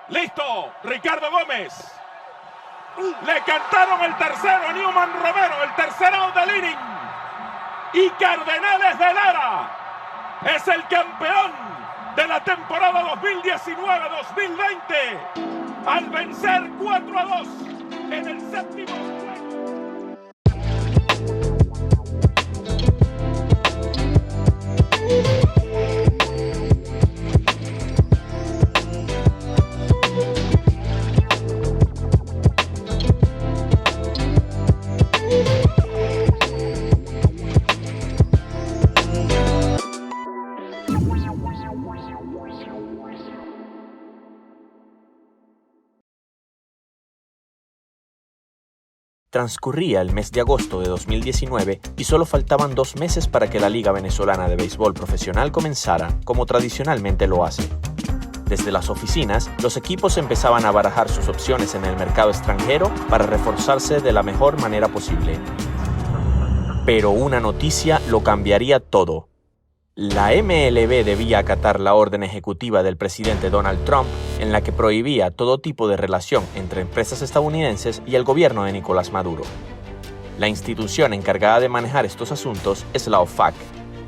Listo, Ricardo Gómez. Le cantaron el tercero a Newman Romero, el tercer out del inning. Y Cardenales de Lara es el campeón de la temporada 2019-2020 al vencer 4-2 en el séptimo juego. Transcurría el mes de agosto de 2019 y solo faltaban 2 meses para que la Liga Venezolana de Béisbol Profesional comenzara, como tradicionalmente lo hace. Desde las oficinas, los equipos empezaban a barajar sus opciones en el mercado extranjero para reforzarse de la mejor manera posible. Pero una noticia lo cambiaría todo. La MLB debía acatar la orden ejecutiva del presidente Donald Trump en la que prohibía todo tipo de relación entre empresas estadounidenses y el gobierno de Nicolás Maduro. La institución encargada de manejar estos asuntos es la OFAC,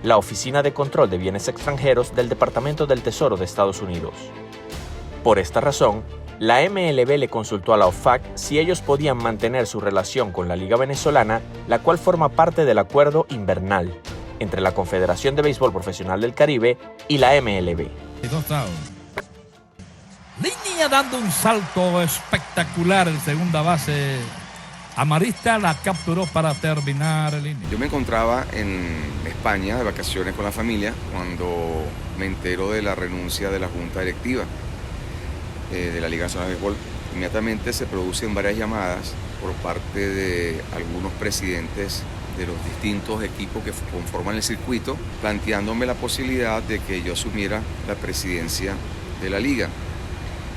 la Oficina de Control de Bienes Extranjeros del Departamento del Tesoro de Estados Unidos. Por esta razón, la MLB le consultó a la OFAC si ellos podían mantener su relación con la Liga Venezolana, la cual forma parte del Acuerdo Invernal entre la Confederación de Béisbol Profesional del Caribe y la MLB. Línea dando un salto espectacular en segunda base. Amarista la capturó para terminar el inning. Yo me encontraba en España de vacaciones con la familia cuando me entero de la renuncia de la Junta Directiva de la Liga Nacional de Béisbol. Inmediatamente se producen varias llamadas por parte de algunos presidentes de los distintos equipos que conforman el circuito, planteándome la posibilidad de que yo asumiera la presidencia de la liga,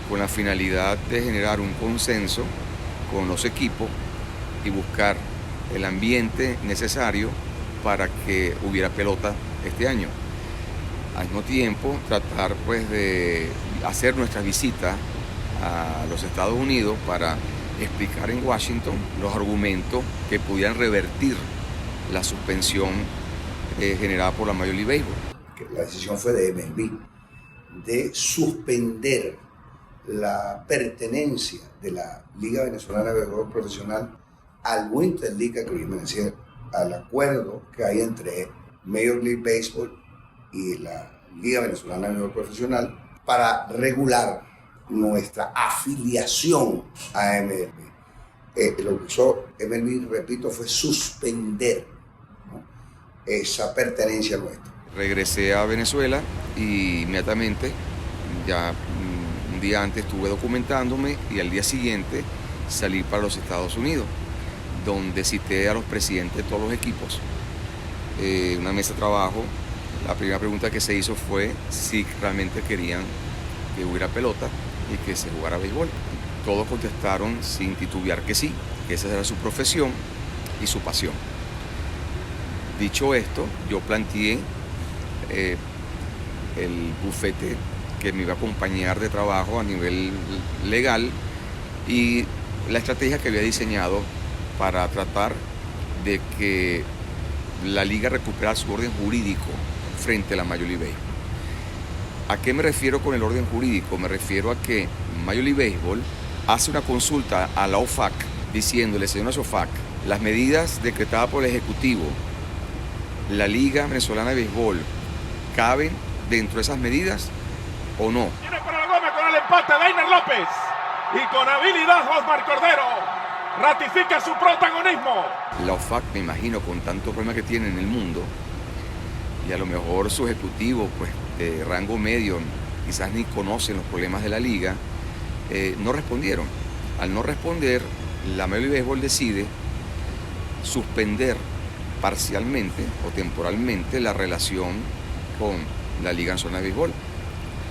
con la finalidad de generar un consenso con los equipos y buscar el ambiente necesario para que hubiera pelota este año. Al mismo tiempo, tratar pues de hacer nuestra visita a los Estados Unidos para explicar en Washington los argumentos que pudieran revertir la suspensión generada por la Major League Baseball. La decisión fue de MLB de suspender la pertenencia de la Liga Venezolana de Béisbol Profesional al Winter League Agreement, es decir, al acuerdo que hay entre Major League Baseball y la Liga Venezolana de Béisbol Profesional para regular nuestra afiliación a MLB. Lo que hizo MLB, repito, fue suspender, ¿no?, esa pertenencia nuestra. Regresé a Venezuela y inmediatamente, ya un día antes estuve documentándome y al día siguiente salí para los Estados Unidos, donde cité a los presidentes de todos los equipos. Una mesa de trabajo, la primera pregunta que se hizo fue si realmente querían que hubiera pelota y que se jugara béisbol. Todos contestaron sin titubear que sí, que esa era su profesión y su pasión. Dicho esto, yo planteé el bufete que me iba a acompañar de trabajo a nivel legal y la estrategia que había diseñado para tratar de que la liga recuperara su orden jurídico frente a la Major League Baseball. ¿A qué me refiero con el orden jurídico? Me refiero a que Major League Baseball hace una consulta a la OFAC diciéndole, señora OFAC, las medidas decretadas por el Ejecutivo, la Liga Venezolana de Béisbol, ¿caben dentro de esas medidas o no? Viene para la goma con el empate Dainer López y con habilidad Osmar Cordero ratifica su protagonismo. La OFAC, me imagino, con tantos problemas que tiene en el mundo y a lo mejor su ejecutivo pues, de rango medio quizás ni conocen los problemas de la liga, no respondieron. Al no responder, la Major League Baseball decide suspender parcialmente o temporalmente la relación con la Liga Nacional de Béisbol,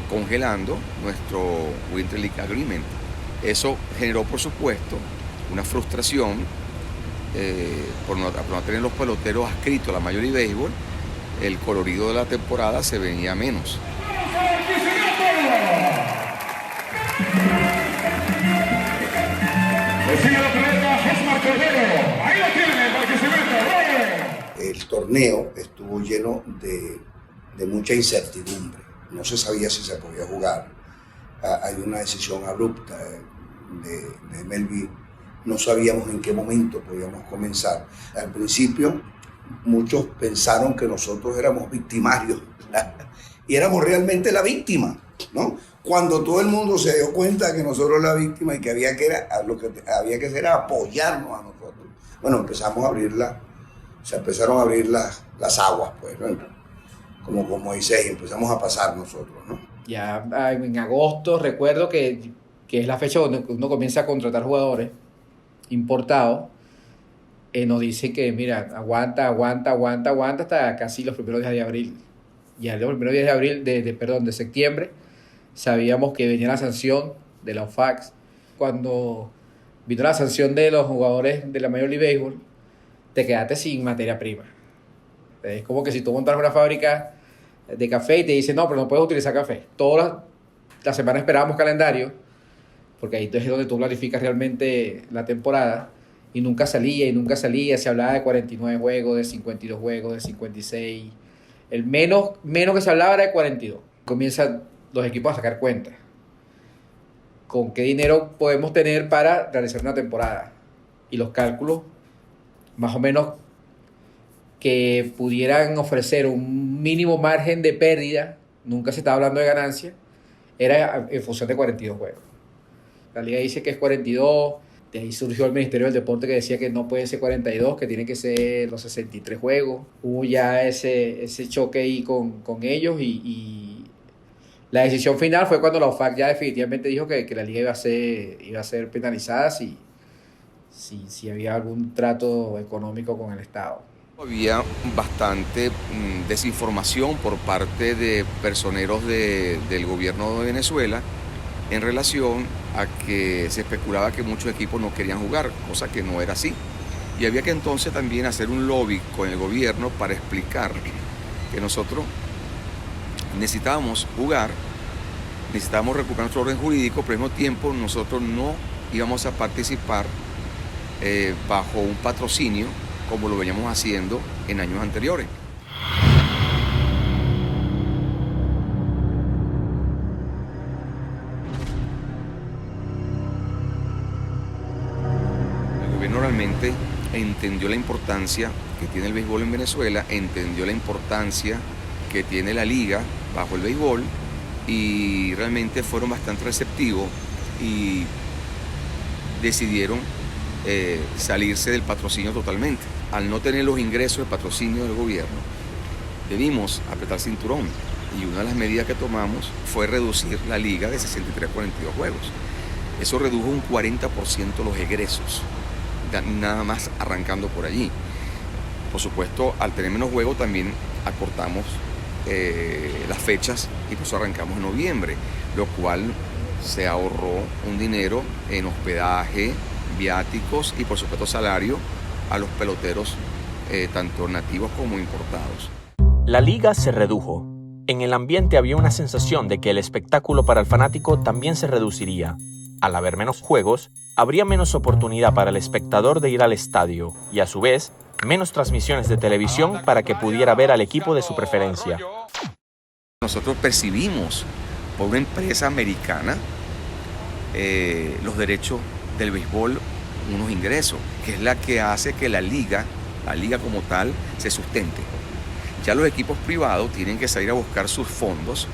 congelando nuestro Winter League Agreement. Eso generó, por supuesto, una frustración por no tener los peloteros adscritos a la Major League Baseball. El colorido de la temporada se venía menos. El torneo estuvo lleno de mucha incertidumbre. No se sabía si se podía jugar. Hay una decisión abrupta de MLB. No sabíamos en qué momento podíamos comenzar. Al principio, muchos pensaron que nosotros éramos victimarios y éramos realmente la víctima, ¿no? Cuando todo el mundo se dio cuenta que nosotros éramos la víctima y que lo que había que hacer era apoyarnos a nosotros. Bueno, se empezaron a abrir las aguas, pues, ¿no? Como con Moisés, empezamos a pasar nosotros, ¿no? Ya en agosto recuerdo que es la fecha donde uno comienza a contratar jugadores importados. Nos dice que, mira, aguanta hasta casi los primeros días de abril. Ya los primeros días de abril, de septiembre, sabíamos que venía la sanción de la OFAC. Cuando vino la sanción de los jugadores de la Major League Baseball, te quedaste sin materia prima. Es como que si tú montas una fábrica de café y te dicen, no, pero no puedes utilizar café. Todas las semanas esperábamos calendario, porque ahí es donde tú planificas realmente la temporada, y nunca salía, se hablaba de 49 juegos, de 52 juegos, de 56. El menos que se hablaba era de 42. Comienzan los equipos a sacar cuentas. ¿Con qué dinero podemos tener para realizar una temporada? Y los cálculos, más o menos, que pudieran ofrecer un mínimo margen de pérdida, nunca se estaba hablando de ganancia, era en función de 42 juegos. La liga dice que es 42, de ahí surgió el Ministerio del Deporte que decía que no puede ser 42, que tiene que ser los 63 juegos. Hubo ya ese choque ahí con ellos y la decisión final fue cuando la OFAC ya definitivamente dijo que la liga iba a ser penalizada si había algún trato económico con el Estado. Había bastante desinformación por parte de personeros del gobierno de Venezuela en relación a que se especulaba que muchos equipos no querían jugar, cosa que no era así. Y había que entonces también hacer un lobby con el gobierno para explicar que nosotros necesitábamos jugar, necesitábamos recuperar nuestro orden jurídico, pero al mismo tiempo nosotros no íbamos a participar bajo un patrocinio como lo veníamos haciendo en años anteriores. El gobierno realmente entendió la importancia que tiene el béisbol en Venezuela, entendió la importancia que tiene la liga bajo el béisbol y realmente fueron bastante receptivos y decidieron salirse del patrocinio totalmente. Al no tener los ingresos del patrocinio del gobierno, debimos apretar cinturón y una de las medidas que tomamos fue reducir la liga de 63 a 42 juegos. Eso redujo un 40% los egresos, nada más arrancando por allí. Por supuesto, al tener menos juegos también acortamos las fechas y por eso arrancamos en noviembre, lo cual se ahorró un dinero en hospedaje, viáticos y por supuesto salario a los peloteros tanto nativos como importados. La liga se redujo. En el ambiente había una sensación de que el espectáculo para el fanático también se reduciría. Al haber menos juegos, habría menos oportunidad para el espectador de ir al estadio y a su vez, menos transmisiones de televisión para que pudiera ver al equipo de su preferencia. Nosotros percibimos por una empresa americana los derechos del béisbol, unos ingresos, que es la que hace que la liga como tal se sustente. Ya los equipos privados tienen que salir a buscar sus fondos,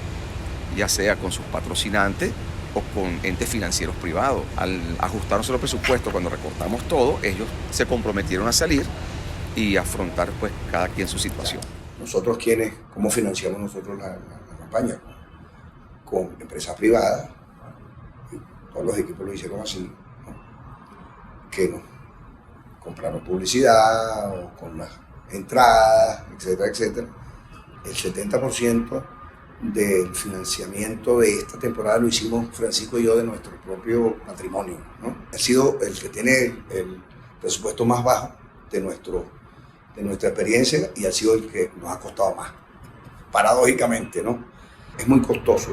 ya sea con sus patrocinantes o con entes financieros privados. Al ajustarnos los presupuestos, cuando recortamos todo, ellos se comprometieron a salir y afrontar pues cada quien su situación. Nosotros ¿cómo financiamos nosotros la campaña? Con empresas privadas, todos los equipos lo hicieron así, que nos compraron publicidad o con las entradas, etcétera, etcétera. El 70% del financiamiento de esta temporada lo hicimos Francisco y yo de nuestro propio patrimonio, ¿no? Ha sido el que tiene el presupuesto más bajo de nuestra experiencia y ha sido el que nos ha costado más, paradójicamente, ¿no? Es muy costoso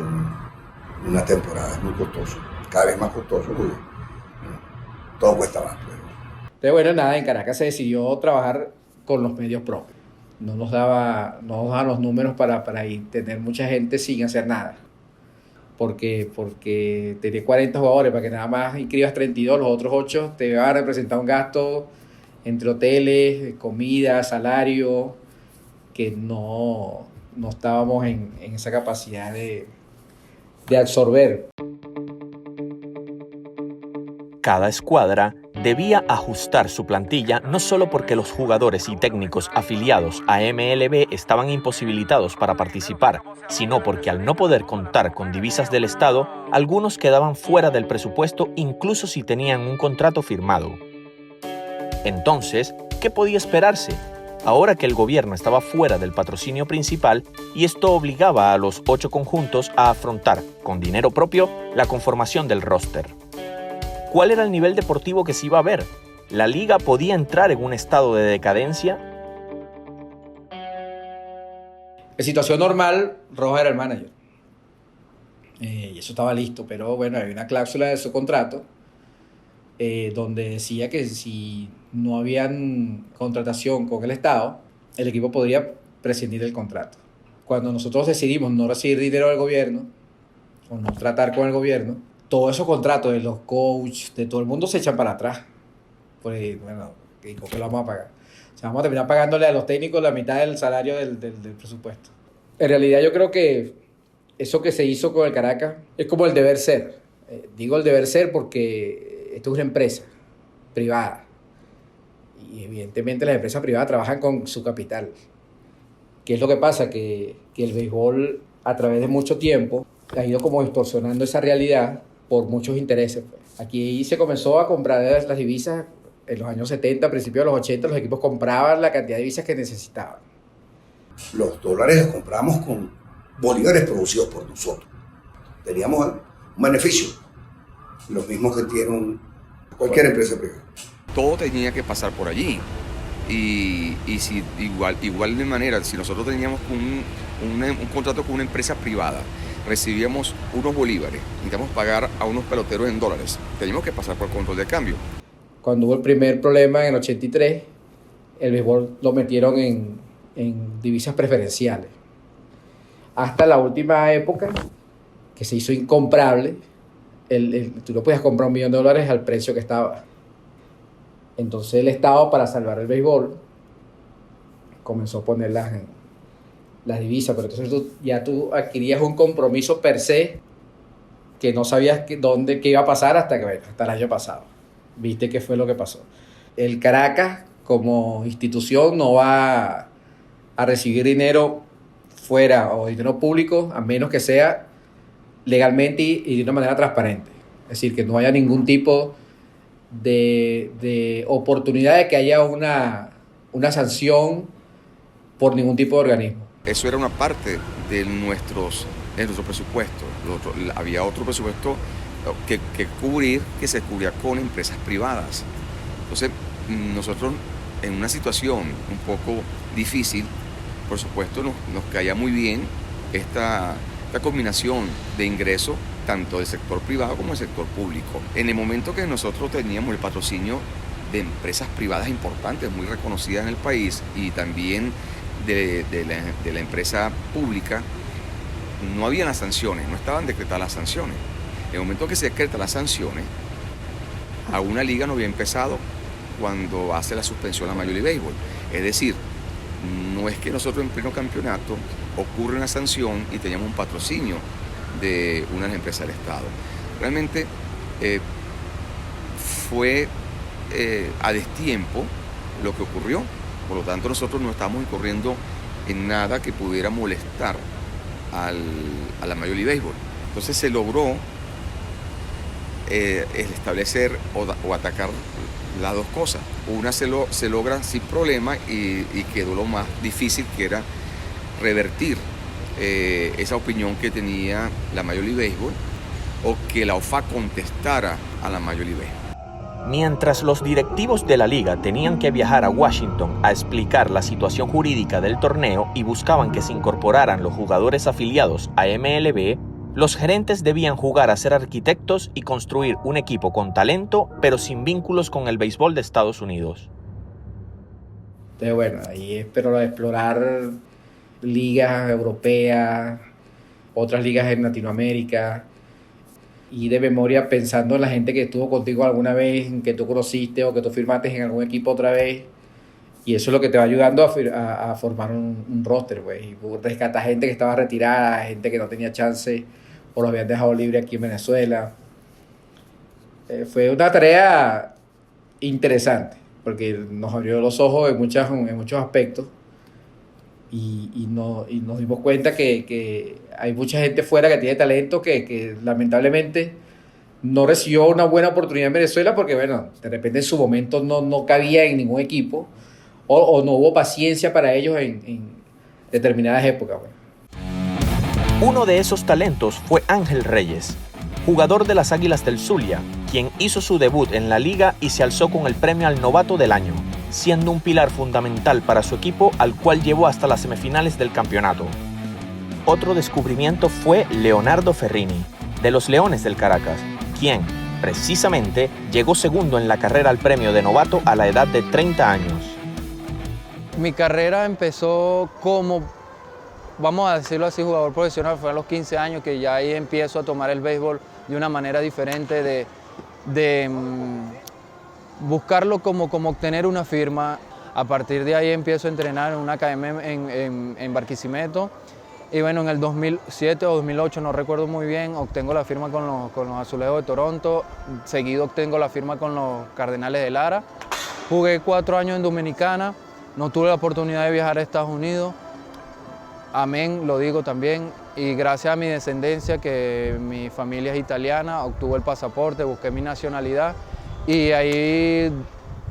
una temporada, es muy costoso. cada vez más costoso porque todo cuesta más. Entonces, bueno, nada, en Caracas se decidió trabajar con los medios propios. No nos daban los números para ir, tener mucha gente sin hacer nada. Porque tener 40 jugadores para que nada más inscribas 32, los otros 8 te va a representar un gasto entre hoteles, comida, salario, que no estábamos en esa capacidad de absorber. Cada escuadra debía ajustar su plantilla no solo porque los jugadores y técnicos afiliados a MLB estaban imposibilitados para participar, sino porque al no poder contar con divisas del Estado, algunos quedaban fuera del presupuesto incluso si tenían un contrato firmado. Entonces, ¿qué podía esperarse? Ahora que el gobierno estaba fuera del patrocinio principal y esto obligaba a los 8 conjuntos a afrontar, con dinero propio, la conformación del roster. ¿Cuál era el nivel deportivo que se iba a ver? ¿La liga podía entrar en un estado de decadencia? En situación normal, Rojas era el manager. Y eso estaba listo, pero bueno, había una cláusula de su contrato donde decía que si no había contratación con el Estado, el equipo podría prescindir del contrato. Cuando nosotros decidimos no recibir dinero del gobierno o no tratar con el gobierno, todos esos contratos de los coaches, de todo el mundo se echan para atrás. Pues bueno, ¿con qué lo vamos a pagar? O sea, vamos a terminar pagándole a los técnicos la mitad del salario del presupuesto. En realidad yo creo que eso que se hizo con el Caracas es como el deber ser. Digo el deber ser porque esto es una empresa privada. Y evidentemente las empresas privadas trabajan con su capital. ¿Qué es lo que pasa? Que el béisbol a través de mucho tiempo ha ido como distorsionando esa realidad por muchos intereses. Aquí se comenzó a comprar las divisas en los años 70, a principios de los 80, los equipos compraban la cantidad de divisas que necesitaban. Los dólares los compramos con bolívares producidos por nosotros. Teníamos un beneficio, los mismos que tiene cualquier empresa privada. Todo tenía que pasar por allí. Y si igual de manera, si nosotros teníamos un contrato con una empresa privada, recibíamos unos bolívares, necesitamos pagar a unos peloteros en dólares, teníamos que pasar por control de cambio. Cuando hubo el primer problema en el 83, el béisbol lo metieron en divisas preferenciales. Hasta la última época, que se hizo incomprable, tú no podías comprar $1 millón al precio que estaba. Entonces el Estado, para salvar el béisbol, comenzó a poner las divisas, pero entonces tú adquirías un compromiso per se que no sabías qué iba a pasar hasta el año pasado. Viste qué fue lo que pasó. El Caracas, como institución, no va a recibir dinero fuera o dinero público, a menos que sea legalmente y de una manera transparente. Es decir, que no haya ningún tipo de oportunidad de que haya una sanción por ningún tipo de organismo. Eso era una parte de nuestro presupuesto. Había otro presupuesto que se cubría con empresas privadas. Entonces, nosotros en una situación un poco difícil, por supuesto, nos caía muy bien esta combinación de ingresos tanto del sector privado como del sector público. En el momento que nosotros teníamos el patrocinio de empresas privadas importantes, muy reconocidas en el país, y también de la empresa pública, no había las sanciones, no estaban decretadas las sanciones. En el momento que se decretan las sanciones, a una liga no había empezado cuando hace la suspensión a Major League Baseball. Es decir, no es que nosotros en pleno campeonato ocurre una sanción y teníamos un patrocinio de una empresa del Estado. Realmente fue a destiempo lo que ocurrió. Por lo tanto, nosotros no estamos incurriendo en nada que pudiera molestar a la Major League Baseball. Entonces se logró establecer o atacar las dos cosas. Una se logra sin problema y quedó lo más difícil, que era revertir esa opinión que tenía la Major League Baseball, o que la OFA contestara a la Major League Baseball. Mientras los directivos de la liga tenían que viajar a Washington a explicar la situación jurídica del torneo y buscaban que se incorporaran los jugadores afiliados a MLB, Los gerentes debían jugar a ser arquitectos y construir un equipo con talento, pero sin vínculos con el béisbol de Estados Unidos. Entonces, bueno, ahí espero explorar ligas europeas, otras ligas en Latinoamérica, y de memoria pensando en la gente que estuvo contigo alguna vez, en que tú conociste o que tú firmaste en algún equipo otra vez. Y eso es lo que te va ayudando a formar un roster, güey. Y rescatar gente que estaba retirada, gente que no tenía chance o los habían dejado libre aquí en Venezuela. Fue una tarea interesante, porque nos abrió los ojos en muchos aspectos. Y nos dimos cuenta que hay mucha gente fuera que tiene talento que lamentablemente no recibió una buena oportunidad en Venezuela porque, bueno, de repente en su momento no cabía en ningún equipo o no hubo paciencia para ellos en determinadas épocas. Bueno. Uno de esos talentos fue Ángel Reyes, jugador de las Águilas del Zulia, quien hizo su debut en la liga y se alzó con el premio al novato del año, siendo un pilar fundamental para su equipo al cual llevó hasta las semifinales del campeonato. Otro descubrimiento fue Leonardo Ferrini, de los Leones del Caracas, quien, precisamente, llegó segundo en la carrera al premio de novato a la edad de 30 años. Mi carrera empezó como, vamos a decirlo así, jugador profesional. Fue a los 15 años que ya ahí empiezo a tomar el béisbol de una manera diferente, de buscarlo como obtener una firma. A partir de ahí empiezo a entrenar en una academia en Barquisimeto. Y bueno, en el 2007 o 2008, no recuerdo muy bien, obtengo la firma con los Azulejos de Toronto. Seguido obtengo la firma con los Cardenales de Lara. Jugué 4 años en Dominicana. No tuve la oportunidad de viajar a Estados Unidos. Amén, lo digo también. Y gracias a mi descendencia, que mi familia es italiana, obtuve el pasaporte, busqué mi nacionalidad. Y ahí,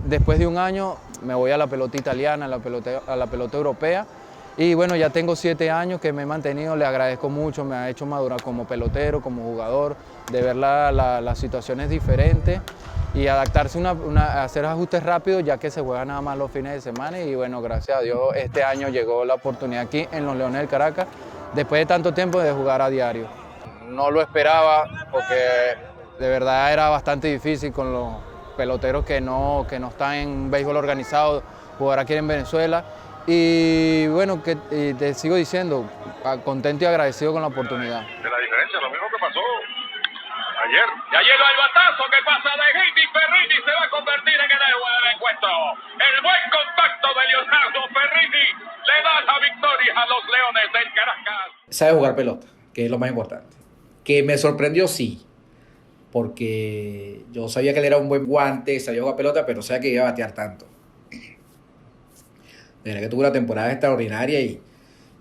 después de un año, me voy a la pelota italiana, a la pelota europea. Y bueno, ya tengo 7 años que me he mantenido, le agradezco mucho, me ha hecho madurar como pelotero, como jugador, de ver las situaciones diferentes y adaptarse a hacer ajustes rápidos, ya que se juega nada más los fines de semana. Y bueno, gracias a Dios, este año llegó la oportunidad aquí en los Leones del Caracas, después de tanto tiempo de jugar a diario. No lo esperaba porque de verdad era bastante difícil con los peloteros que no están en béisbol organizado, jugar aquí en Venezuela. Y bueno, te sigo diciendo, contento y agradecido con la oportunidad. De la diferencia, lo mismo que pasó ayer. Ya llega el batazo que pasa de hit y Ferrini se va a convertir en el héroe del encuentro. El buen contacto de Leonardo Ferrini le da la victoria a los Leones del Caracas. Sabe jugar pelota, que es lo más importante. Que me sorprendió, sí, porque yo sabía que él era un buen guante, sabía jugar pelota, pero no sabía que iba a batear tanto. De verdad que tuvo una temporada extraordinaria y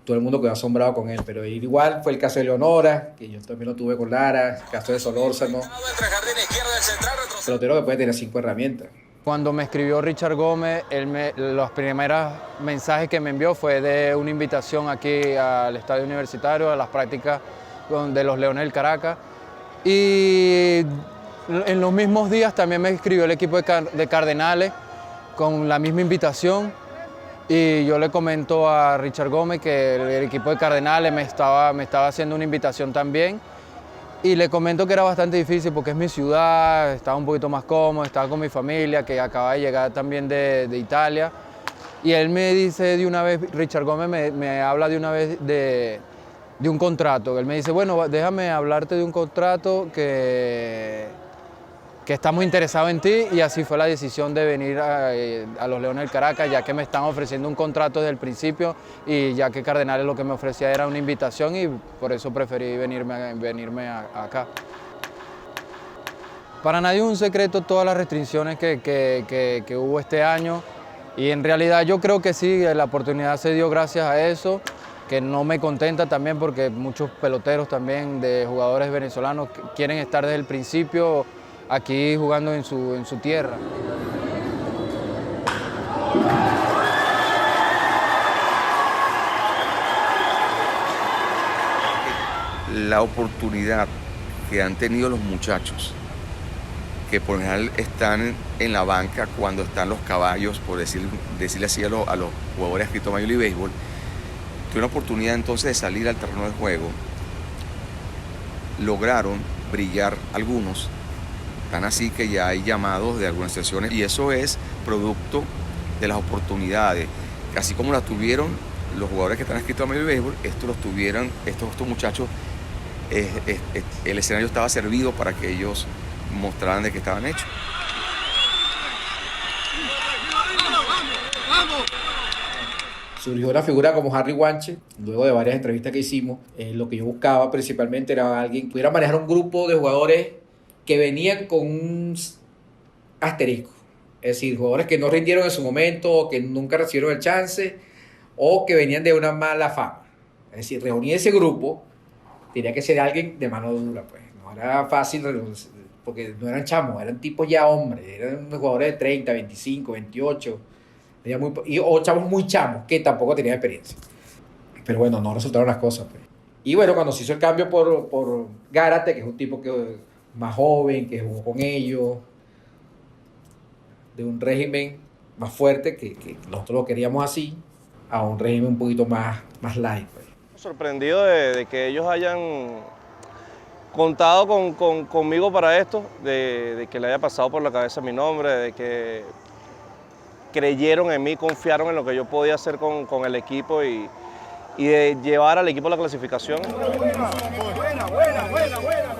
todo el mundo quedó asombrado con él, pero igual fue el caso de Leonora, que yo también lo tuve con Lara, el caso de Solórzano, pelotero que puede tener 5 herramientas. Cuando me escribió Richard Gómez, los primeros mensajes que me envió fue de una invitación aquí al Estadio Universitario, a las prácticas de los Leones del Caracas, y en los mismos días también me escribió el equipo de Cardenales con la misma invitación. Y yo le comento a Richard Gómez que el equipo de Cardenales me estaba haciendo una invitación también. Y le comento que era bastante difícil porque es mi ciudad, estaba un poquito más cómodo, estaba con mi familia que acaba de llegar también de Italia. Y él me dice de una vez, Richard Gómez me habla de una vez de un contrato. Él me dice, bueno, déjame hablarte de un contrato que estamos interesados en ti, y así fue la decisión de venir a los Leones del Caracas, ya que me están ofreciendo un contrato desde el principio y ya que Cardenales lo que me ofrecía era una invitación y por eso preferí venirme acá. Para nadie es un secreto todas las restricciones que hubo este año, y en realidad yo creo que sí, la oportunidad se dio gracias a eso, que no me contenta también porque muchos peloteros también de jugadores venezolanos quieren estar desde el principio aquí jugando en su tierra. La oportunidad que han tenido los muchachos, que por lo general están en la banca cuando están los caballos, por decirle así a los jugadores adscritos a Major League Baseball, tuve la oportunidad entonces de salir al terreno de juego lograron brillar algunos, tan así que ya hay llamados de algunas sesiones, y eso es producto de las oportunidades, así como las tuvieron los jugadores que están inscritos a Major League Baseball, estos los tuvieran, estos muchachos, el escenario estaba servido para que ellos mostraran de qué estaban hechos. Surgió una figura como Harry Guanche, luego de varias entrevistas que hicimos. Lo que yo buscaba principalmente era alguien que pudiera manejar un grupo de jugadores que venían con un asterisco. Es decir, jugadores que no rindieron en su momento, o que nunca recibieron el chance, o que venían de una mala fama. Es decir, reunir ese grupo tenía que ser alguien de mano dura, pues. No era fácil, porque no eran chamos, eran tipos ya hombres, eran jugadores de 30, 25, 28, o chamos muy chamos, que tampoco tenían experiencia. Pero bueno, no resultaron las cosas, pues. Y bueno, cuando se hizo el cambio por Gárate, que es un tipo más joven, que jugó con ellos, de un régimen más fuerte, que nosotros lo queríamos así, a un régimen un poquito más light, pues. Sorprendido de que ellos hayan contado conmigo para esto, de que le haya pasado por la cabeza mi nombre, de que creyeron en mí, confiaron en lo que yo podía hacer con el equipo y de llevar al equipo a la clasificación. Buena.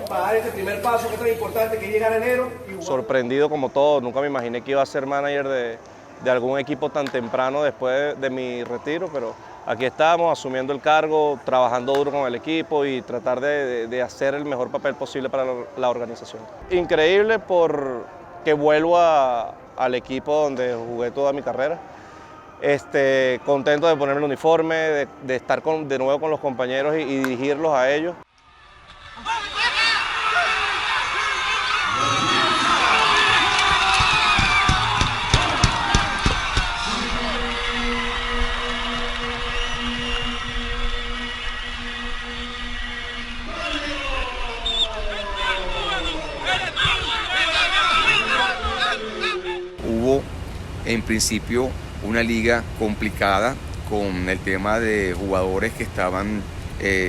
Para dar ese primer paso que es tan importante, que llega en enero. Sorprendido como todo, nunca me imaginé que iba a ser manager de algún equipo tan temprano después de mi retiro, pero aquí estamos asumiendo el cargo, trabajando duro con el equipo y tratar de hacer el mejor papel posible para la organización. Increíble porque vuelvo al equipo donde jugué toda mi carrera. Contento de ponerme el uniforme, de estar de nuevo con los compañeros y dirigirlos a ellos. Hubo en principio una liga complicada con el tema de jugadores que estaban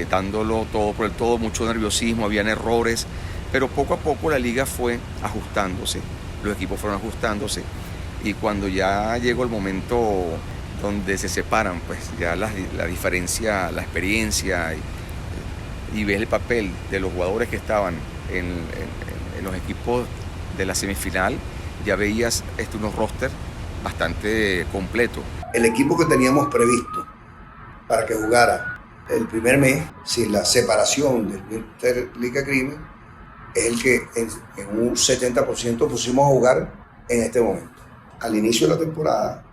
dándolo todo por el todo, mucho nerviosismo, habían errores, pero poco a poco la liga fue ajustándose, los equipos fueron ajustándose y cuando ya llegó el momento donde se separan, pues ya la diferencia, la experiencia y ves el papel de los jugadores que estaban en los equipos de la semifinal, ya veías unos roster bastante completos. El equipo que teníamos previsto para que jugara el primer mes, sin la separación del Winter League Agreement, es el que en un 70% pusimos a jugar en este momento. Al inicio de la temporada,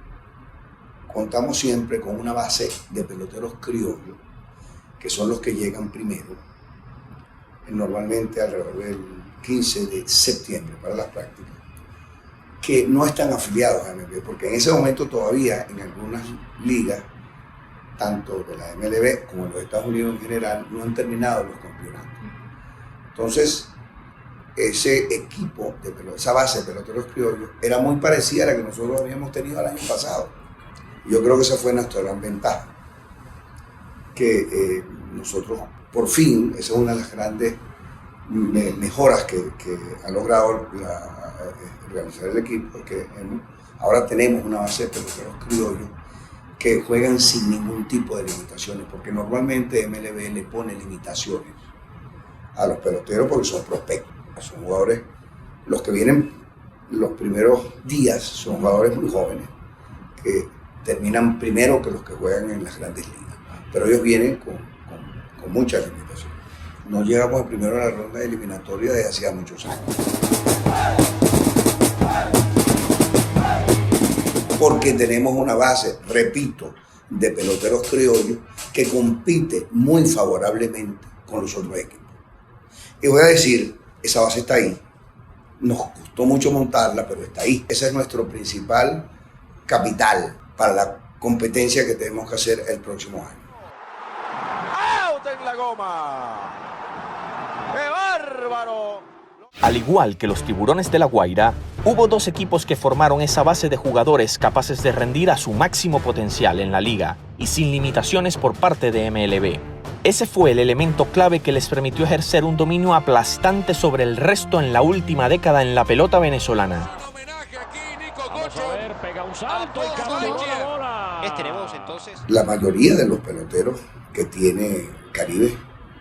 contamos siempre con una base de peloteros criollos, que son los que llegan primero, normalmente alrededor del 15 de septiembre para las prácticas, que no están afiliados a MLB, porque en ese momento todavía en algunas ligas, tanto de la MLB como en los Estados Unidos en general, no han terminado los campeonatos. Entonces, ese equipo, esa base de peloteros criollos, era muy parecida a la que nosotros habíamos tenido el año pasado. Yo creo que esa fue nuestra gran ventaja, que nosotros, por fin, esa es una de las grandes mejoras que ha logrado organizar el equipo, que ahora tenemos una base de peloteros criollos que juegan sin ningún tipo de limitaciones, porque normalmente MLB le pone limitaciones a los peloteros porque son prospectos, son jugadores, los que vienen los primeros días son jugadores muy jóvenes, que terminan primero que los que juegan en las grandes ligas, pero ellos vienen con muchas limitaciones. No llegamos primero a la ronda eliminatoria desde hacía muchos años. Porque tenemos una base, repito, de peloteros criollos que compite muy favorablemente con los otros equipos. Y voy a decir, esa base está ahí. Nos costó mucho montarla, pero está ahí. Ese es nuestro principal capital para la competencia que tenemos que hacer el próximo año. ¡Out en la goma! ¡Qué bárbaro! Al igual que los Tiburones de La Guaira, hubo dos equipos que formaron esa base de jugadores capaces de rendir a su máximo potencial en la liga y sin limitaciones por parte de MLB. Ese fue el elemento clave que les permitió ejercer un dominio aplastante sobre el resto en la última década en la pelota venezolana. La mayoría de los peloteros que tiene Caribe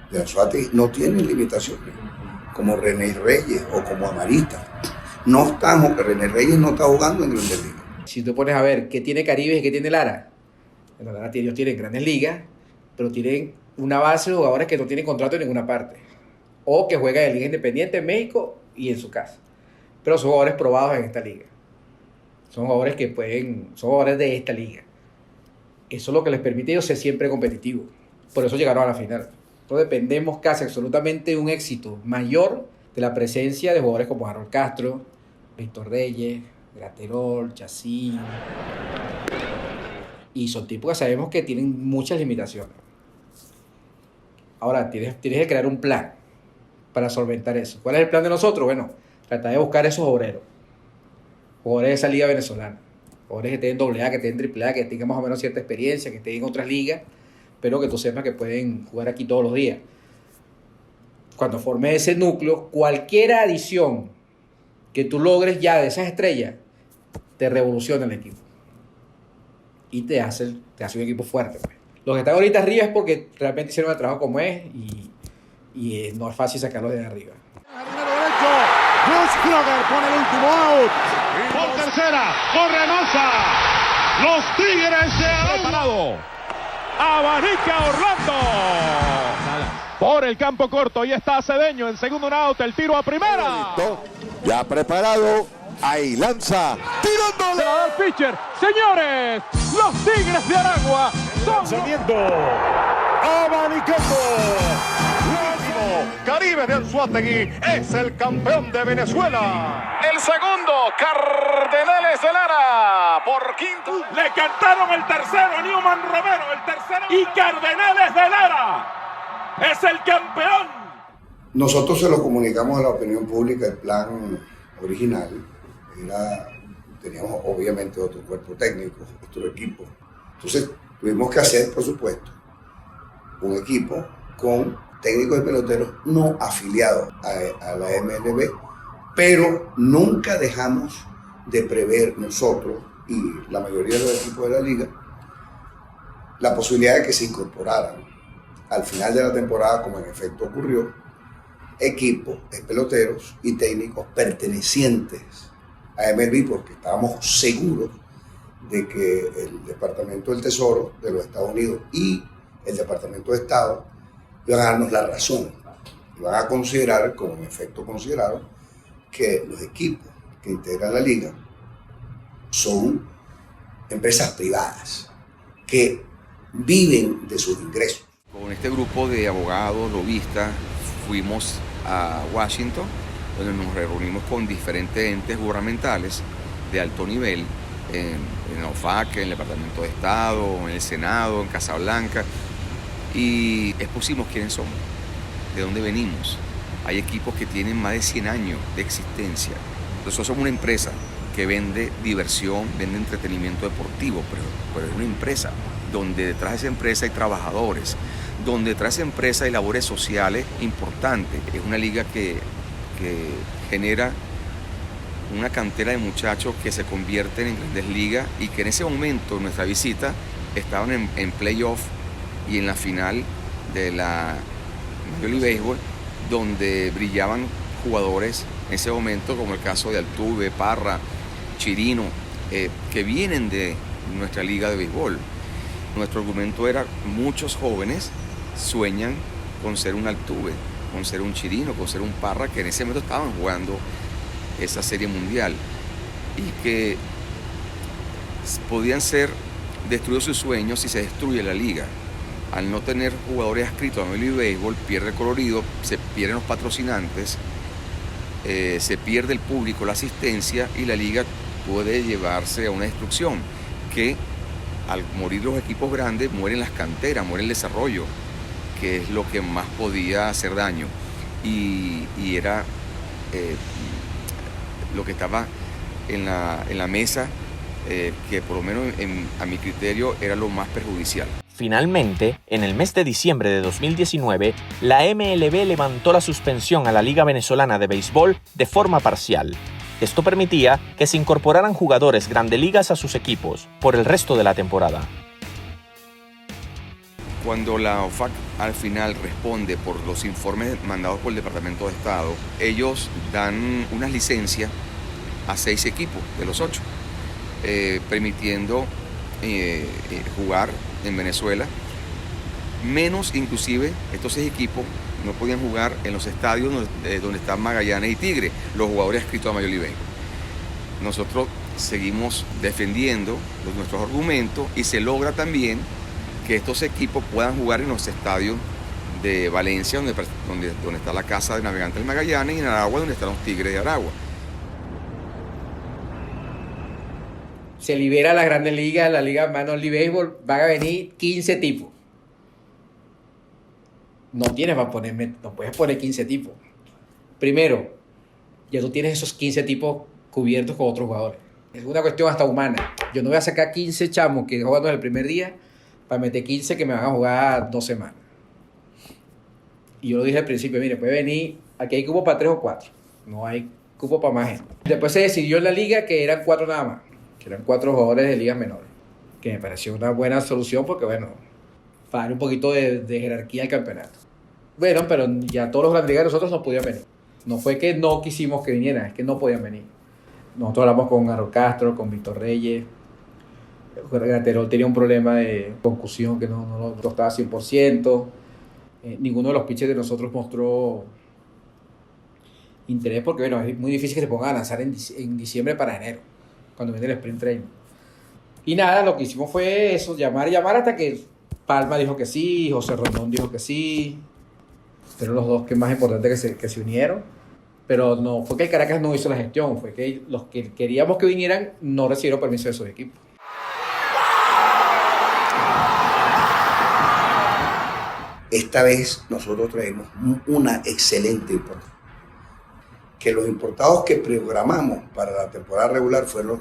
de Anzoátegui no tienen limitaciones, como René Reyes o como Amarista. René Reyes no está jugando en Grandes Ligas. Si tú pones a ver qué tiene Caribe y qué tiene Lara, bueno, Lara ellos tienen Grandes Ligas, pero tienen una base de jugadores que no tienen contrato en ninguna parte, o que juegan en Liga Independiente en México y en su casa, pero son jugadores probados en esta liga, son jugadores son jugadores de esta liga. Eso es lo que les permite a ellos ser siempre competitivos, por eso llegaron a la final. Entonces dependemos casi absolutamente de un éxito mayor de la presencia de jugadores como Harold Castro, Víctor Reyes, Graterol, Chacín, y son tipos que sabemos que tienen muchas limitaciones. Ahora, tienes que crear un plan para solventar eso. ¿Cuál es el plan de nosotros? Bueno, tratar de buscar esos obreros, jugadores de esa liga venezolana, jugadores que estén en AA, que estén en AAA, que tengan más o menos cierta experiencia, que estén en otras ligas, pero que tú sepas que pueden jugar aquí todos los días. Cuando formes ese núcleo, cualquier adición que tú logres ya de esas estrellas, te revoluciona el equipo y te hace un equipo fuerte, pues. Los que están ahorita arriba es porque realmente hicieron el trabajo como es y no es fácil sacarlos de arriba. Bruce Kroger pone el último out. Por tercera, corre Massa. Los Tigres se han preparado. Abanica Orlando. Por el campo corto, y está Cedeño en segundo out, el tiro a primera. Ya preparado, ahí lanza, tirándole. Se la da el pitcher. Señores, los Tigres de Aragua son lanzamiento, abanicando. Caribe de Anzoátegui es el campeón de Venezuela. El segundo, Cardenales de Lara, por quinto. Le cantaron el tercero a Newman Romero, el tercero. Y Cardenales de Lara es el campeón. Nosotros se lo comunicamos a la opinión pública, el plan original. Teníamos obviamente otro cuerpo técnico, otro equipo. Entonces tuvimos que hacer, por supuesto, un equipo con técnicos y peloteros no afiliados a la MLB, pero nunca dejamos de prever nosotros y la mayoría de los equipos de la liga la posibilidad de que se incorporaran al final de la temporada, como en efecto ocurrió, equipos, peloteros y técnicos pertenecientes a MLB, porque estábamos seguros de que el Departamento del Tesoro de los Estados Unidos y el Departamento de Estado iban a darnos la razón, iban a considerar, como en efecto consideraron, que los equipos que integran la liga son empresas privadas que viven de sus ingresos. Con este grupo de abogados, lobistas, fuimos a Washington, donde nos reunimos con diferentes entes gubernamentales de alto nivel, en la OFAC, en el Departamento de Estado, en el Senado, en Casablanca, y expusimos quiénes somos, de dónde venimos. Hay equipos que tienen más de 100 años de existencia. Nosotros somos una empresa que vende diversión, vende entretenimiento deportivo, pero es una empresa donde detrás de esa empresa hay trabajadores, donde detrás de esa empresa hay labores sociales importantes. Es una liga que genera una cantera de muchachos que se convierten en grandes ligas y que en ese momento, en nuestra visita, estaban en playoff y en la final de la Major League Baseball, donde brillaban jugadores en ese momento, como el caso de Altuve, Parra, Chirino, que vienen de nuestra liga de béisbol. Nuestro argumento era: muchos jóvenes sueñan con ser un Altuve, con ser un Chirino, con ser un Parra, que en ese momento estaban jugando esa serie mundial y que podían ser destruidos sus sueños si se destruye la liga. Al no tener jugadores adscritos a Major League Baseball, pierde el colorido, se pierden los patrocinantes, se pierde el público, la asistencia, y la liga puede llevarse a una destrucción, que al morir los equipos grandes mueren las canteras, muere el desarrollo, que es lo que más podía hacer daño, y era lo que estaba en la mesa, que por lo menos a mi criterio era lo más perjudicial. Finalmente, en el mes de diciembre de 2019, la MLB levantó la suspensión a la Liga Venezolana de Béisbol de forma parcial. Esto permitía que se incorporaran jugadores Grandes Ligas a sus equipos por el resto de la temporada. Cuando la OFAC al final responde por los informes mandados por el Departamento de Estado, ellos dan unas licencias a 6 equipos de los 8, permitiendo jugar en Venezuela, menos inclusive estos 6 equipos no podían jugar en los estadios donde están Magallanes y Tigre, los jugadores adscritos a Major League Baseball. Nosotros seguimos defendiendo nuestros argumentos y se logra también que estos equipos puedan jugar en los estadios de Valencia, donde está la Casa de Navegantes del Magallanes, y en Aragua, donde están los Tigres de Aragua. Se libera las Grandes Ligas, la Liga Major League Baseball, van a venir 15 tipos. No puedes poner 15 tipos. Primero, ya tú tienes esos 15 tipos cubiertos con otros jugadores. Es una cuestión hasta humana. Yo no voy a sacar 15 chamos que jugando el primer día para meter 15 que me van a jugar 2 semanas. Y yo lo dije al principio, mire, puede venir, aquí hay cupo para 3 o 4. No hay cupo para más gente. Después se decidió en la liga que eran 4 nada más, que eran 4 jugadores de ligas menores, que me pareció una buena solución porque, bueno, para darle un poquito de jerarquía al campeonato. Bueno, pero ya todos los Grandes Ligas de nosotros no podían venir. No fue que no quisimos que vinieran, es que no podían venir. Nosotros hablamos con Harold Castro, con Víctor Reyes. Graterol tenía un problema de concusión que no estaba 100%. Ninguno de los pitchers de nosotros mostró interés porque, bueno, es muy difícil que se pongan a lanzar en diciembre para enero, cuando viene el sprint training. Y nada, lo que hicimos fue eso, llamar hasta que Palma dijo que sí, José Rondón dijo que sí. Fueron los dos que más importantes que se unieron. Pero no fue que el Caracas no hizo la gestión, fue que los que queríamos que vinieran no recibieron permiso de sus equipos. Esta vez nosotros traemos una excelente importación. Que los importados que programamos para la temporada regular fueron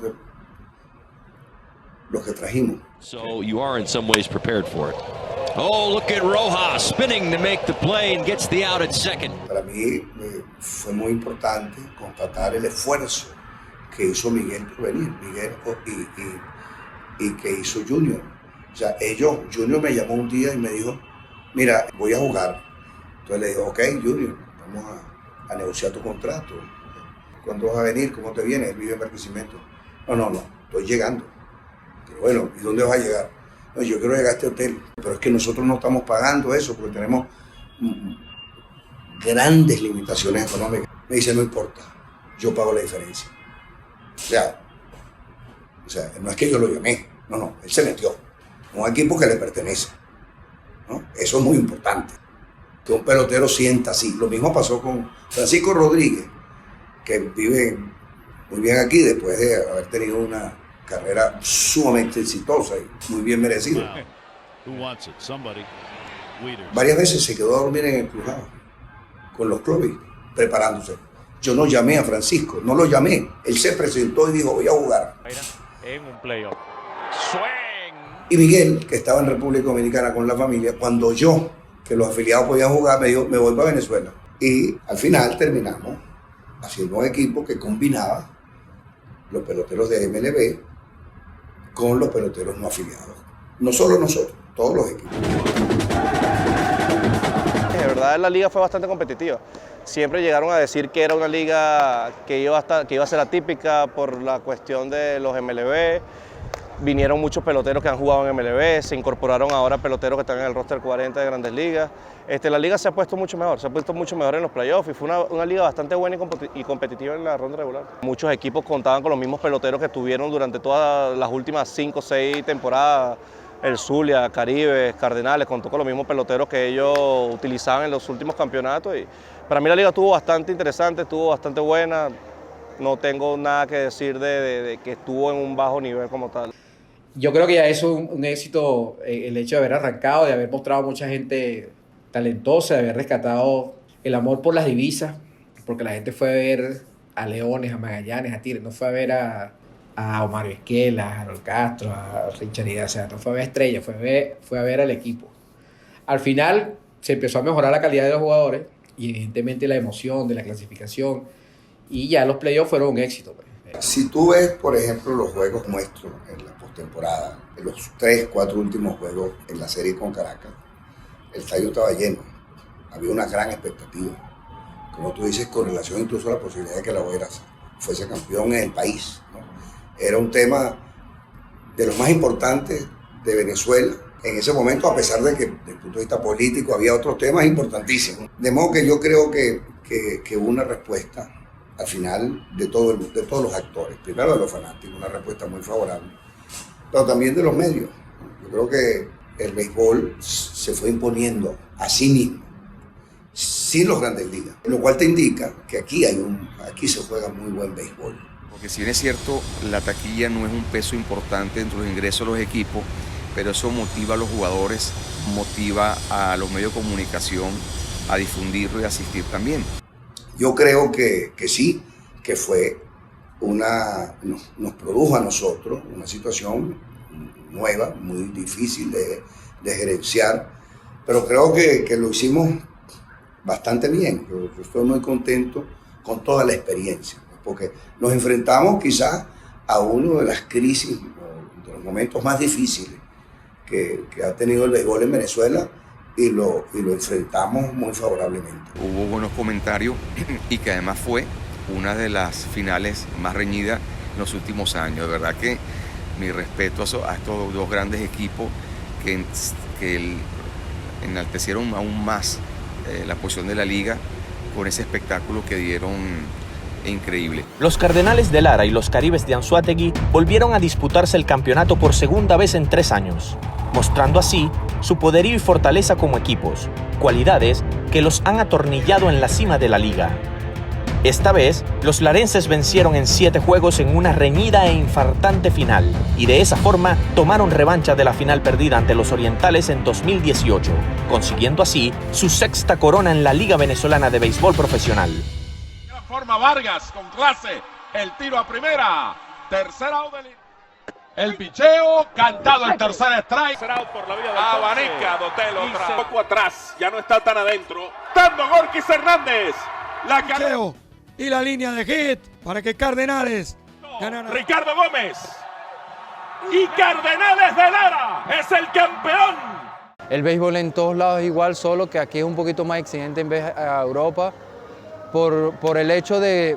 los que trajimos. So you are in some ways prepared for it. Oh, look at Rojas spinning to make the play and gets the out at second. Para mí fue muy importante constatar el esfuerzo que hizo Miguel por venir, y que hizo Junior. O sea, Junior me llamó un día y me dijo, mira, voy a jugar. Entonces le digo, ok, Junior, vamos a negociar tu contrato. ¿Cuándo vas a venir? ¿Cómo te viene? Él vive en Barquisimeto. No, estoy llegando. Pero bueno, ¿y dónde vas a llegar? No, yo quiero llegar a este hotel, pero es que nosotros no estamos pagando eso porque tenemos grandes limitaciones económicas. Me dice, no importa, yo pago la diferencia. O sea, no es que yo lo llamé, no, él se metió. Un equipo que le pertenece, ¿no? Eso es muy importante, que un pelotero sienta así. Lo mismo pasó con Francisco Rodríguez, que vive muy bien aquí después de haber tenido una carrera sumamente exitosa y muy bien merecida. Varias veces se quedó a dormir en el cruzado con los clubes, preparándose. Yo no llamé a Francisco, no lo llamé. Él se presentó y dijo, voy a jugar. En un playoff. Y Miguel, que estaba en República Dominicana con la familia, cuando oyó que los afiliados podían jugar, me dijo, me voy para Venezuela. Y al final terminamos haciendo un equipo que combinaba los peloteros de MLB con los peloteros no afiliados. No solo nosotros, todos los equipos. De verdad la liga fue bastante competitiva. Siempre llegaron a decir que era una liga que iba a ser atípica por la cuestión de los MLB. Vinieron muchos peloteros que han jugado en MLB, se incorporaron ahora peloteros que están en el roster 40 de Grandes Ligas. La liga se ha puesto mucho mejor en los playoffs y fue una liga bastante buena y competitiva en la ronda regular. Muchos equipos contaban con los mismos peloteros que tuvieron durante todas las últimas 5 o 6 temporadas. El Zulia, Caribe, Cardenales, contó con los mismos peloteros que ellos utilizaban en los últimos campeonatos. Y para mí la liga estuvo bastante interesante, estuvo bastante buena. No tengo nada que decir de que estuvo en un bajo nivel como tal. Yo creo que ya eso es un éxito, el hecho de haber arrancado, de haber mostrado mucha gente talentosa, de haber rescatado el amor por las divisas, porque la gente fue a ver a Leones, a Magallanes, a Tigres, no fue a ver a a Omar Vizquel, a Harold Castro, a Richard Ida. O sea, no fue a ver estrellas, fue a ver al equipo. Al final se empezó a mejorar la calidad de los jugadores y evidentemente la emoción de la clasificación, y ya los playoffs fueron un éxito. Si tú ves, por ejemplo, los juegos nuestros en la postemporada, en los 3-4 últimos juegos en la serie con Caracas, el estadio estaba lleno, había una gran expectativa. Como tú dices, con relación incluso a la posibilidad de que la Guaira fuese campeón en el país, ¿no? Era un tema de los más importantes de Venezuela en ese momento, a pesar de que desde el punto de vista político había otros temas importantísimos. De modo que yo creo que hubo una respuesta al final de todos los actores, primero de los fanáticos, una respuesta muy favorable, pero también de los medios. Yo creo que el béisbol se fue imponiendo a sí mismo, sin los grandes ligas, lo cual te indica que aquí se juega muy buen béisbol. Porque si bien es cierto, la taquilla no es un peso importante entre los ingresos de los equipos, pero eso motiva a los jugadores, motiva a los medios de comunicación a difundirlo y asistir también. Yo creo que sí, que fue nos produjo a nosotros una situación nueva, muy difícil de gerenciar, pero creo que lo hicimos bastante bien. Yo estoy muy contento con toda la experiencia, porque nos enfrentamos quizás a uno de las crisis, de los momentos más difíciles que ha tenido el béisbol en Venezuela, y lo enfrentamos muy favorablemente. Hubo buenos comentarios y que además fue una de las finales más reñidas en los últimos años. De verdad que mi respeto a estos dos grandes equipos que enaltecieron aún más la posición de la liga con ese espectáculo que dieron increíble. Los Cardenales de Lara y los Caribes de Anzoátegui volvieron a disputarse el campeonato por segunda vez en 3 años, mostrando así su poderío y fortaleza como equipos, cualidades que los han atornillado en la cima de la liga. Esta vez, los larenses vencieron en 7 juegos en una reñida e infartante final, y de esa forma tomaron revancha de la final perdida ante los orientales en 2018, consiguiendo así su 6ª corona en la Liga Venezolana de Béisbol Profesional. Forma Vargas con clase, el tiro a primera, tercera out del... El picheo, cantado el tercer strike. Por la vía del abanica Dotel otra. Un poco atrás, ya no está tan adentro. Dando Gorkis Hernández. La picheo y la línea de hit para que Cardenales ganan. Ricardo Gómez. Y Cardenales de Lara es el campeón. El béisbol en todos lados es igual, solo que aquí es un poquito más exigente en vez de Europa. Por el hecho de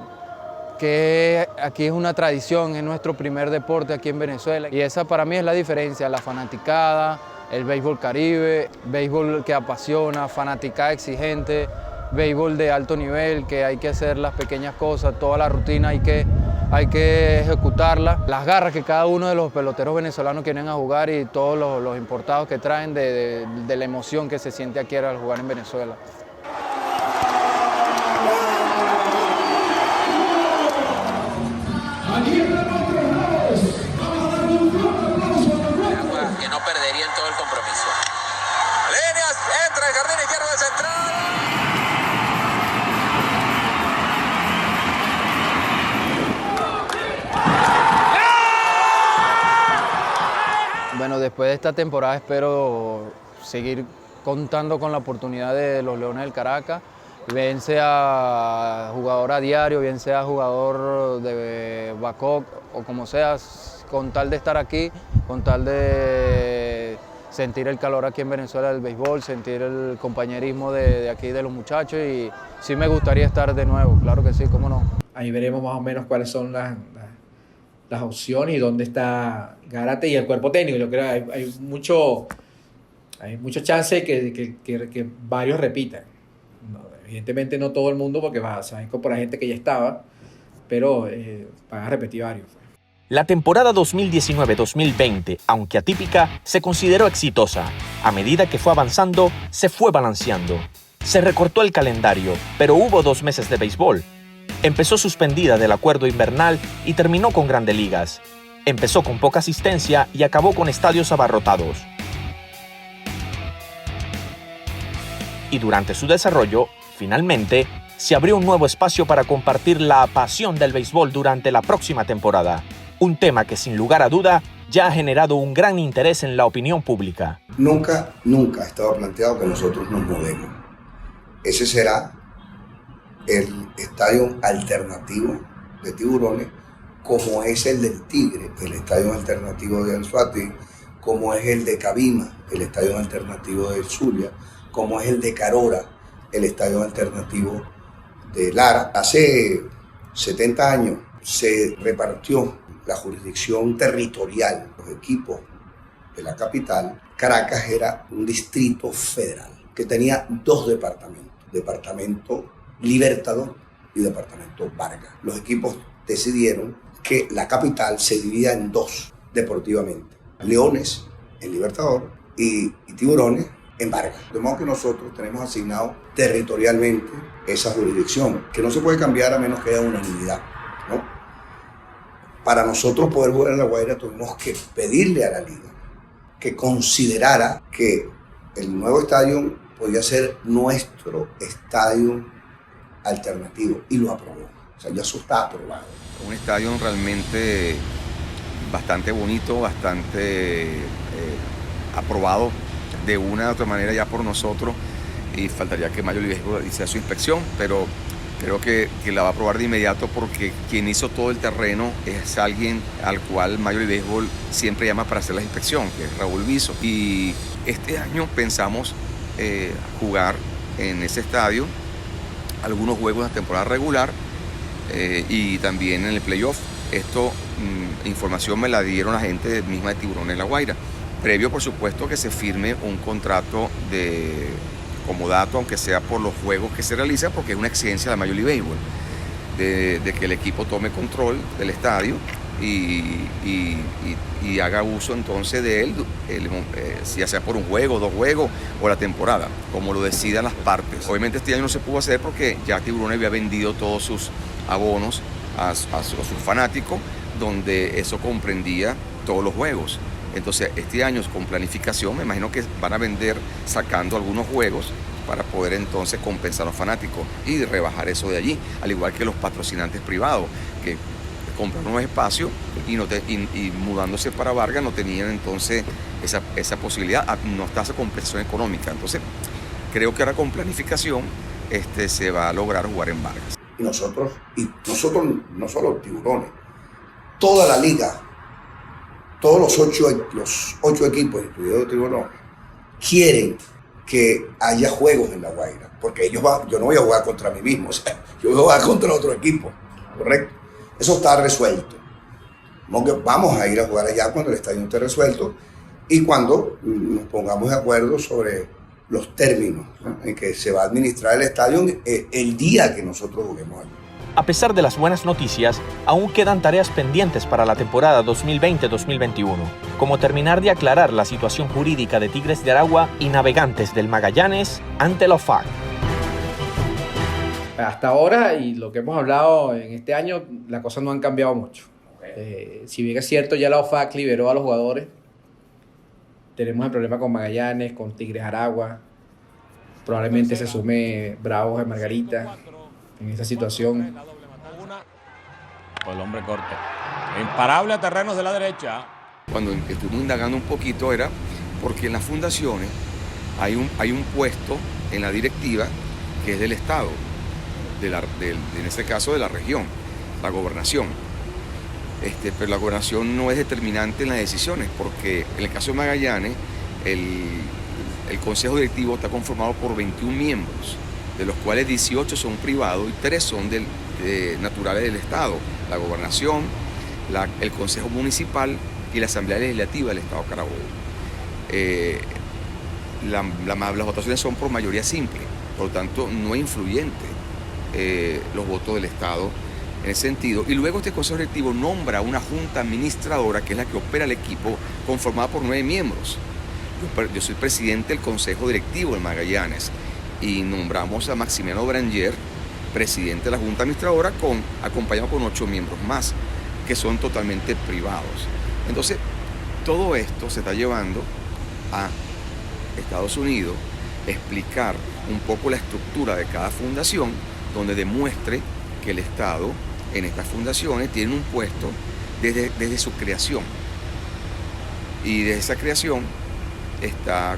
que aquí es una tradición, es nuestro primer deporte aquí en Venezuela. Y esa para mí es la diferencia, la fanaticada, el béisbol caribe, béisbol que apasiona, fanaticada exigente, béisbol de alto nivel, que hay que hacer las pequeñas cosas, toda la rutina hay que ejecutarla. Las garras que cada uno de los peloteros venezolanos quieren a jugar y todos los importados que traen de la emoción que se siente aquí al jugar en Venezuela. Que no perderían todo el compromiso. Líneas, entra el jardín izquierdo del central. Bueno, después de esta temporada espero seguir contando con la oportunidad de los Leones del Caracas, bien sea jugador a diario, bien sea jugador de backup o como sea, con tal de estar aquí, con tal de sentir el calor aquí en Venezuela del béisbol, sentir el compañerismo de aquí de los muchachos, y sí me gustaría estar de nuevo, claro que sí, cómo no. Ahí veremos más o menos cuáles son las opciones y dónde está Gárate y el cuerpo técnico. Yo creo que hay mucho chance de que varios repitan. No, evidentemente no todo el mundo, porque se va a incorporar gente que ya estaba, pero van a repetir varios. La temporada 2019-2020, aunque atípica, se consideró exitosa. A medida que fue avanzando, se fue balanceando. Se recortó el calendario, pero hubo 2 meses de béisbol. Empezó suspendida del acuerdo invernal y terminó con Grandes Ligas. Empezó con poca asistencia y acabó con estadios abarrotados. Y durante su desarrollo, finalmente, se abrió un nuevo espacio para compartir la pasión del béisbol durante la próxima temporada. un tema que sin lugar a duda ya ha generado un gran interés en la opinión pública. Nunca ha estado planteado que nosotros nos movemos. Ese será el estadio alternativo de Tiburones, como es el del Tigre, el estadio alternativo de Anzoátegui, como es el de Cabima, el estadio alternativo de Zulia, como es el de Carora, el estadio alternativo de Lara. Hace 70 años se repartió la jurisdicción territorial, los equipos de la capital. Caracas era un distrito federal que tenía 2 departamentos, departamento Libertador y departamento Vargas. Los equipos decidieron que la capital se dividía en 2 deportivamente: Leones en Libertador y Tiburones en Vargas. De modo que nosotros tenemos asignado territorialmente esa jurisdicción, que no se puede cambiar a menos que haya unanimidad, ¿no? Para nosotros poder jugar en La Guaira tuvimos que pedirle a la liga que considerara que el nuevo estadio podía ser nuestro estadio alternativo, y lo aprobó. O sea, ya eso está aprobado. Un estadio realmente bastante bonito, bastante aprobado de una u otra manera ya por nosotros, y faltaría que Major League Baseball hiciera su inspección, pero creo que la va a aprobar de inmediato, porque quien hizo todo el terreno es alguien al cual Major League Baseball siempre llama para hacer la inspección, que es Raúl Viso. Y este año pensamos jugar en ese estadio algunos juegos de temporada regular y también en el playoff. Información me la dieron la gente misma de Tiburones La Guaira, previo por supuesto que se firme un contrato de comodato, aunque sea por los juegos que se realizan, porque es una exigencia de la Major League Baseball de que el equipo tome control del estadio y haga uso entonces de él, ya sea por un juego, 2 juegos o la temporada, como lo decidan las partes. Obviamente este año no se pudo hacer porque ya Tiburones había vendido todos sus abonos a sus fanáticos, donde eso comprendía todos los juegos. Entonces este año con planificación me imagino que van a vender sacando algunos juegos para poder entonces compensar a los fanáticos y rebajar eso de allí, al igual que los patrocinantes privados que compraron un espacio y mudándose para Vargas no tenían entonces esa posibilidad, no está esa compensación económica. Entonces creo que ahora con planificación se va a lograr jugar en Vargas. Y nosotros no solo Tiburones, toda la liga, todos los 8 equipos, incluido Tiburones, quieren que haya juegos en La Guaira, porque yo no voy a jugar contra mí mismo, o sea, yo voy a jugar contra otro equipo, ¿correcto? Eso está resuelto. Vamos a ir a jugar allá cuando el estadio esté resuelto y cuando nos pongamos de acuerdo sobre los términos, ¿no?, en que se va a administrar el estadio el día que nosotros juguemos allí. A pesar de las buenas noticias, aún quedan tareas pendientes para la temporada 2020-2021, como terminar de aclarar la situación jurídica de Tigres de Aragua y Navegantes del Magallanes ante la OFAC. Hasta ahora, y lo que hemos hablado en este año, las cosas no han cambiado mucho. Si bien es cierto, ya la OFAC liberó a los jugadores, tenemos el problema con Magallanes, con Tigres Aragua, probablemente se sume Bravos de Margarita en esta situación. El hombre corto. Imparable a terrenos de la derecha. Cuando estuvimos indagando un poquito era porque en las fundaciones hay un puesto en la directiva que es del Estado, en este caso de la región, la gobernación. Pero la gobernación no es determinante en las decisiones, porque en el caso de Magallanes, el consejo directivo está conformado por 21 miembros, de los cuales 18 son privados y 3 son naturales del Estado, la gobernación, el consejo municipal y la asamblea legislativa del Estado Carabobo. Las votaciones son por mayoría simple, por lo tanto no es influyente los votos del Estado en ese sentido. Y luego este consejo directivo nombra una junta administradora, que es la que opera el equipo, conformada por 9 miembros. Yo soy presidente del consejo directivo de Magallanes y nombramos a Maximiano Branger presidente de la junta administradora, acompañado con 8 miembros más, que son totalmente privados. Entonces, todo esto se está llevando a Estados Unidos, explicar un poco la estructura de cada fundación, donde demuestre que el Estado en estas fundaciones tiene un puesto desde su creación. Y desde esa creación está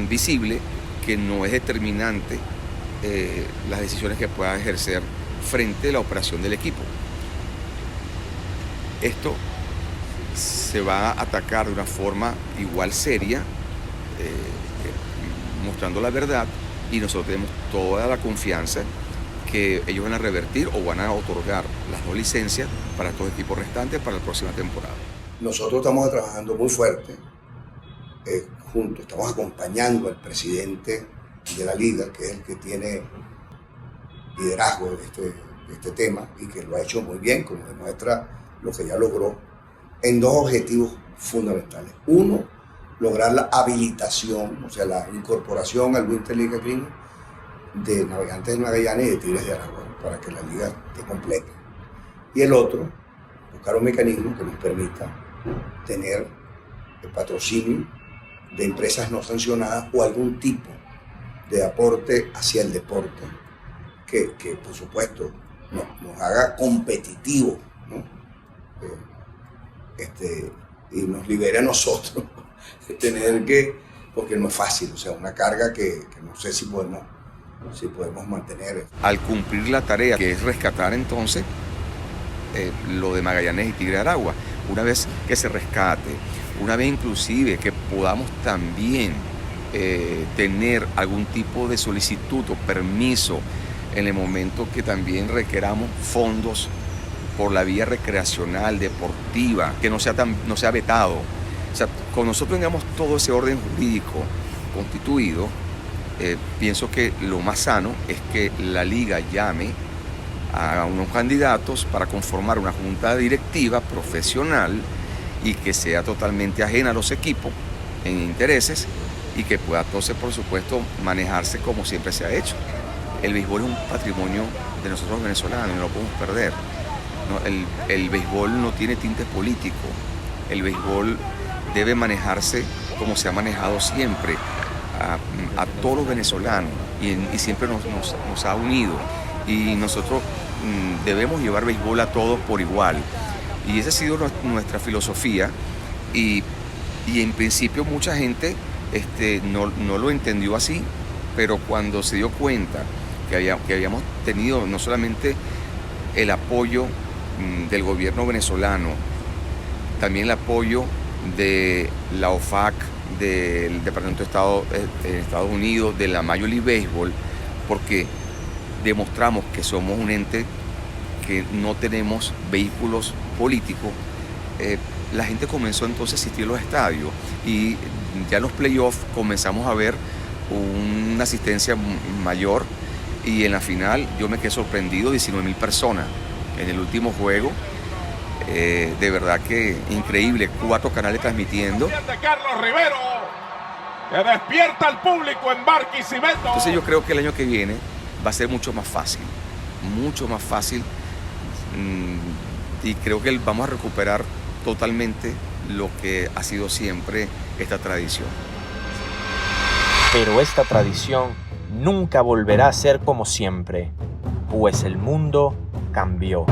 visible que no es determinante las decisiones que pueda ejercer frente a la operación del equipo. Esto se va a atacar de una forma igual seria, mostrando la verdad, y nosotros tenemos toda la confianza que ellos van a revertir o van a otorgar las 2 licencias para estos equipos restantes para la próxima temporada. Nosotros estamos trabajando muy fuerte juntos, estamos acompañando al presidente de la liga, que es el que tiene liderazgo de este tema y que lo ha hecho muy bien, como demuestra lo que ya logró, en 2 objetivos fundamentales. Uno, lograr la habilitación, o sea, la incorporación al Winter League Agreement de Navegantes de Magallanes y de Tigres de Aragua, para que la liga esté completa. Y el otro, buscar un mecanismo que nos permita tener el patrocinio de empresas no sancionadas o algún tipo de aporte hacia el deporte que por supuesto nos haga competitivos, ¿no? Y nos libere a nosotros de tener que, porque no es fácil, o sea, una carga que no sé si podemos mantener. Al cumplir la tarea, que es rescatar entonces lo de Magallanes y Tigre de Aragua, una vez que se rescate, una vez inclusive que podamos también tener algún tipo de solicitud o permiso en el momento que también requeramos fondos por la vía recreacional, deportiva, que no sea vetado. O sea, con nosotros tengamos todo ese orden jurídico constituido, pienso que lo más sano es que la liga llame a unos candidatos para conformar una junta directiva profesional y que sea totalmente ajena a los equipos en intereses y que pueda entonces, por supuesto, manejarse como siempre se ha hecho. El béisbol es un patrimonio de nosotros los venezolanos, no lo podemos perder. ¿No? El béisbol no tiene tinte político. El béisbol debe manejarse como se ha manejado siempre, a todos los venezolanos, y siempre nos ha unido. Y nosotros debemos llevar béisbol a todos por igual. Y esa ha sido nuestra filosofía. Y en principio mucha gente no lo entendió así, pero cuando se dio cuenta que habíamos tenido no solamente el apoyo del gobierno venezolano, también el apoyo de la OFAC, del Departamento de Estado de Estados Unidos, de la Major League Baseball, porque demostramos que somos un ente que no tenemos vehículos políticos, la gente comenzó entonces a asistir a los estadios y ya en los playoffs comenzamos a ver una asistencia mayor, y en la final yo me quedé sorprendido, 19,000 personas en el último juego. De verdad que increíble, 4 canales transmitiendo. Carlos Rivero, que despierta al público en Barquisimeto. Entonces yo creo que el año que viene va a ser mucho más fácil, y creo que vamos a recuperar totalmente lo que ha sido siempre esta tradición. Pero esta tradición nunca volverá a ser como siempre, pues el mundo cambió.